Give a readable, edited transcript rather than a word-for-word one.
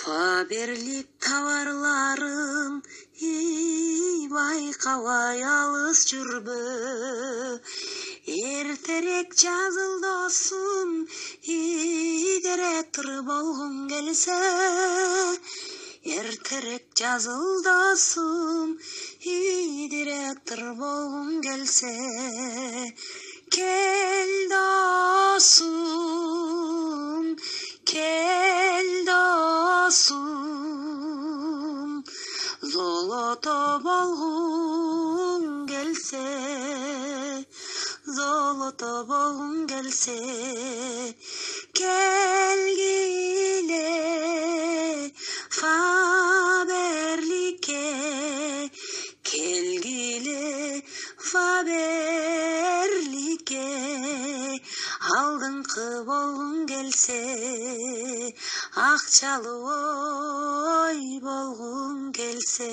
Фаберлик товарларын байкабай алыс жүрбө. Эртерээк жазыл досум, директор болгуң келсе. Эртерээк жазыл досум, директор болгуң келсе. Кел досум, кел досум, золото болгуң келсе. Золото болгуң келсе. Келгиле Фаберликке, келгиле Фаберликке, алдыңкы болгуң келсе, акчалуу ой болгуң келсе.